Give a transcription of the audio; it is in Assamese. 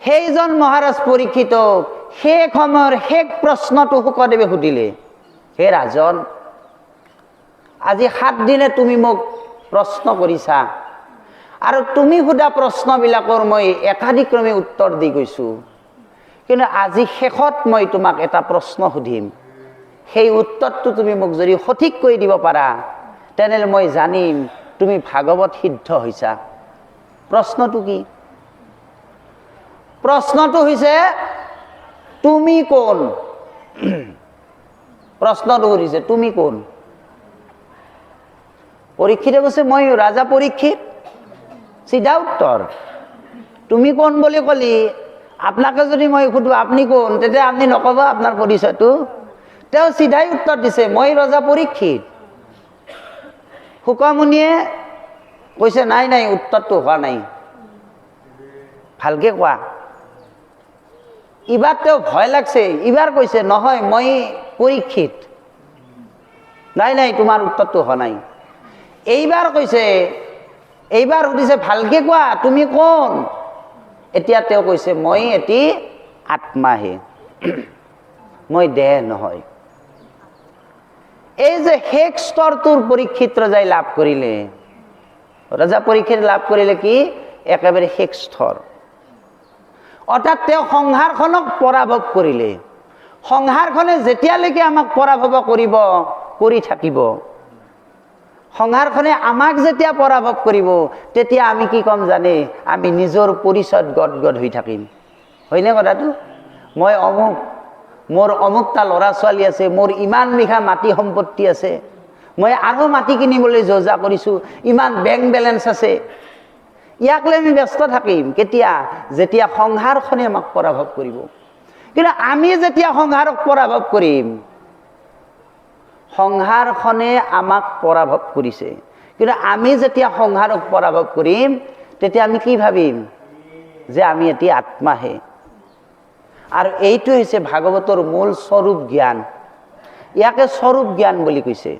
সেইজন মহাৰাজ পৰীক্ষিতক শেষ সময়ৰ শেষ প্ৰশ্নটো শুকদেৱে সুধিলে, হে ৰাজন, আজি 7 দিনে তুমি মোক প্ৰশ্ন কৰিছা আৰু তুমি সোধা প্ৰশ্নবিলাকৰ মই একাধিক্ৰমে উত্তৰ দি গৈছোঁ, কিন্তু আজি শেষত মই তোমাক এটা প্ৰশ্ন সুধিম, সেই উত্তৰটো তুমি মোক যদি সঠিককৈ দিব পাৰা তেনেহ'লে মই জানিম তুমি ভাগৱত সিদ্ধ হৈছা। প্ৰশ্নটো কি? প্ৰশ্নটো হৈছে তুমি কোন? প্ৰশ্নটো সুধিছে তুমি কোন? পৰীক্ষিতে কৈছে মই ৰাজা পৰীক্ষিত। চিধা উত্তৰ। তুমি কোন বুলি ক'লি, আপোনাকে যদি মই সুধো আপুনি কোন, তেতিয়া আপুনি নক'ব আপোনাৰ পৰিচয়টো। তেওঁ চিধাই উত্তৰ দিছে মই ৰজা পৰীক্ষিত। শুকমুনিয়ে কৈছে নাই নাই, উত্তৰটো হোৱা নাই, ভালকে কোৱা। এইবাৰ তেওঁ ভয় লাগছে, এইবাৰ কৈছে নহয় মই পৰীক্ষিত। নাই নাই, তোমাৰ উত্তৰটো হোৱা নাই। এইবাৰ কৈছে, এইবাৰ সুধিছে ভালকে কোৱা তুমি কোন? এতিয়া তেওঁ কৈছে মই এটি আত্মাহে, মই দেহ নহয়। এই যে শেষ স্তৰটোৰ পৰীক্ষিত ৰজাই লাভ কৰিলে, ৰজা পৰীক্ষিত লাভ কৰিলে কি একেবাৰে শেষ স্তৰ, অৰ্থাৎ তেওঁ সংসাৰখনক পৰাভৱ কৰিলে। সংসাৰখনে যেতিয়ালৈকে আমাক পৰাভৱ কৰিব কৰি থাকিব, সংসাৰখনে আমাক যেতিয়া পৰাভৱ কৰিব তেতিয়া আমি কি ক'ম জানে? আমি নিজৰ পৰিচয়ত গদগদ হৈ থাকিম। হয়নে কথাটো? মই অমুক, মোৰ অমুকটা ল'ৰা ছোৱালী আছে, মোৰ ইমান বিঘা মাটি সম্পত্তি আছে, মই আৰু মাটি কিনিবলৈ যোজা কৰিছোঁ, ইমান বেংক বেলেঞ্চ আছে। ইয়াক লৈ আমি ব্যস্ত থাকিম কেতিয়া? যেতিয়া সংসাৰখনে আমাক পৰাভৱ কৰিব। কিন্তু আমি যেতিয়া সংসাৰক পৰাভৱ কৰিম, সংসাৰখনে আমাক পৰাভৱ কৰিছে, কিন্তু আমি যেতিয়া সংসাৰক পৰাভৱ কৰিম তেতিয়া আমি কি ভাবিম? যে আমি এটি আত্মাহে। আৰু এইটো হৈছে ভাগৱতৰ মূল স্বৰূপ জ্ঞান। ইয়াকে স্বৰূপ জ্ঞান বুলি কৈছে।